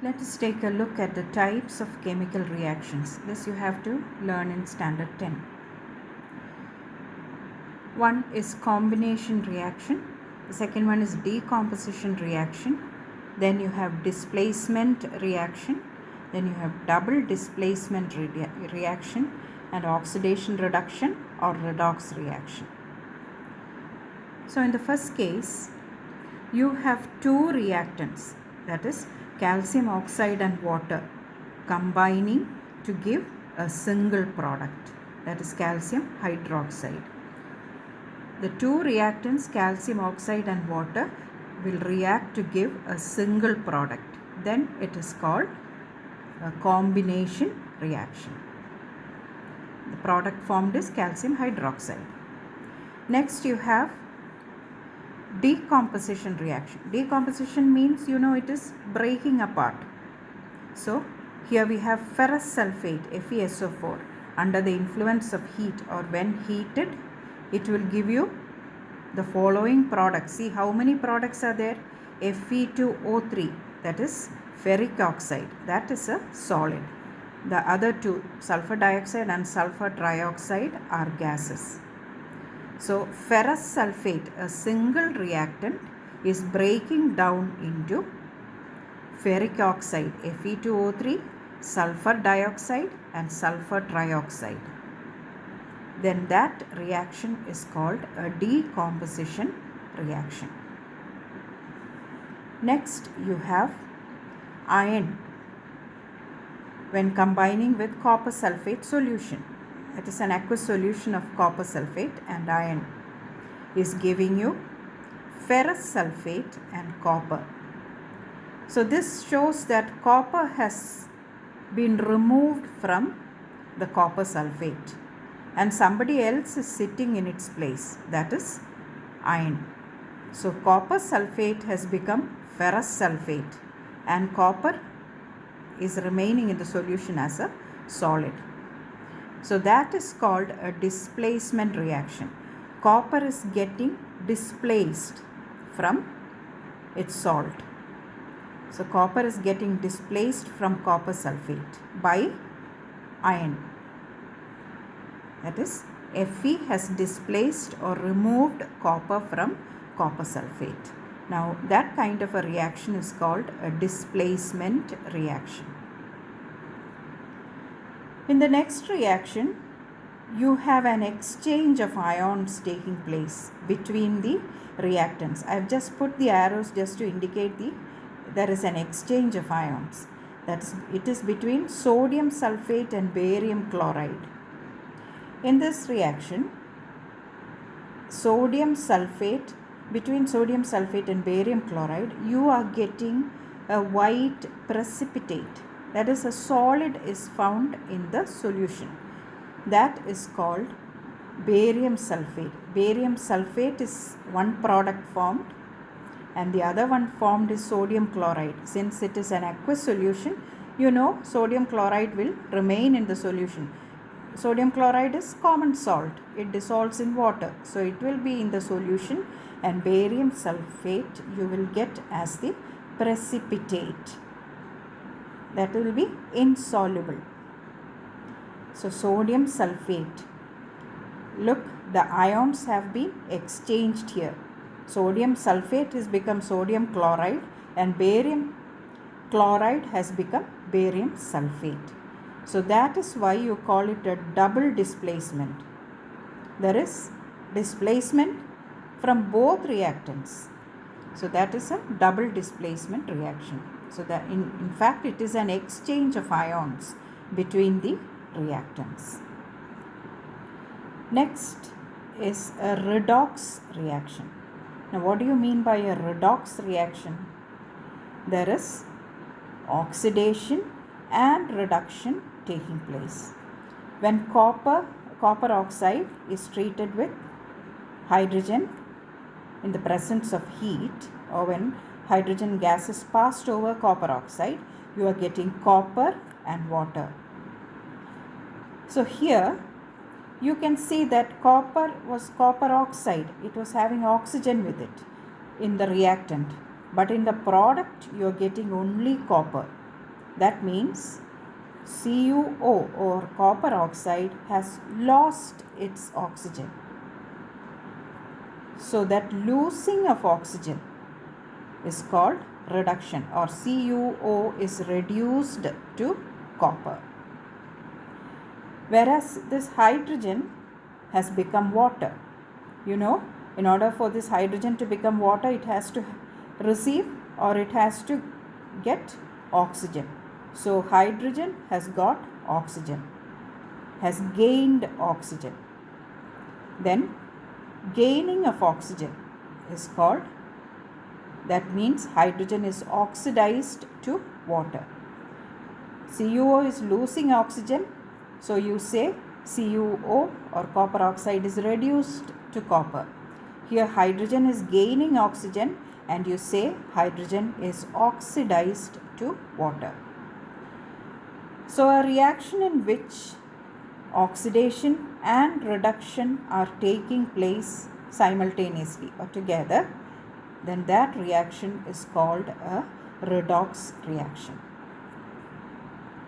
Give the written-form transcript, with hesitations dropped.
Let us take a look at the types of chemical reactions. This you have to learn in standard 10. One is combination reaction. The second one is decomposition reaction. Then you have displacement reaction. Then you have double displacement reaction and oxidation reduction or redox reaction. So in the first case, you have two reactants, that is calcium oxide and water, combining to give a single product, that is calcium hydroxide. The two reactants, calcium oxide and water, will react to give a single product. Then it is called a combination reaction. The product formed is calcium hydroxide. Next you have decomposition reaction. Decomposition means it is breaking apart. So here we have ferrous sulfate, FeSO4, under the influence of heat or when heated, it will give you the following products. See how many products are there? Fe2O3, that is ferric oxide, that is a solid. The other two, sulfur dioxide and sulfur trioxide, are gases. So ferrous sulfate, a single reactant, is breaking down into ferric oxide, Fe2O3, sulfur dioxide and sulfur trioxide. Then that reaction is called a decomposition reaction. Next you have iron when combining with copper sulfate solution. It is an aqueous solution of copper sulfate and iron is giving you ferrous sulfate and copper. So this shows that copper has been removed from the copper sulfate and somebody else is sitting in its place, that is iron. So copper sulfate has become ferrous sulfate and copper is remaining in the solution as a solid. So that is called a displacement reaction. Copper is getting displaced from its salt. So copper is getting displaced from copper sulfate by iron. That is, Fe has displaced or removed copper from copper sulfate. Now that kind of a reaction is called a displacement reaction. In the next reaction, you have an exchange of ions taking place between the reactants. I have just put the arrows just to indicate there is an exchange of ions. That is, it is between sodium sulfate and barium chloride. In this reaction, between sodium sulfate and barium chloride, you are getting a white precipitate. That is, a solid is found in the solution. That is called barium sulfate. Barium sulfate is one product formed and the other one formed is sodium chloride. Since it is an aqueous solution, sodium chloride will remain in the solution. Sodium chloride is common salt. It dissolves in water. So it will be in the solution, and barium sulfate you will get as the precipitate. That will be insoluble. So sodium sulfate. Look, the ions have been exchanged here. Sodium sulfate has become sodium chloride and barium chloride has become barium sulfate. So that is why you call it a double displacement. There is displacement from both reactants. So that is a double displacement reaction. So that in fact it is an exchange of ions between the reactants. Next is a redox reaction. Now what do you mean by a redox reaction? There is oxidation and reduction taking place. When copper oxide is treated with hydrogen in the presence of heat, or when hydrogen gas is passed over copper oxide, you are getting copper and water. So here you can see that copper was copper oxide. It was having oxygen with it in the reactant. But in the product you are getting only copper. That means CuO or copper oxide has lost its oxygen. So that losing of oxygen is called reduction, or CuO is reduced to copper. Whereas this hydrogen has become water. You know, in order for this hydrogen to become water, it has to receive or it has to get oxygen. So hydrogen has got oxygen, has gained oxygen. Then gaining of oxygen is called, that means hydrogen is oxidized to water. CuO is losing oxygen, so you say CuO or copper oxide is reduced to copper. Here hydrogen is gaining oxygen and you say hydrogen is oxidized to water. So a reaction in which oxidation and reduction are taking place simultaneously or together, then that reaction is called a redox reaction.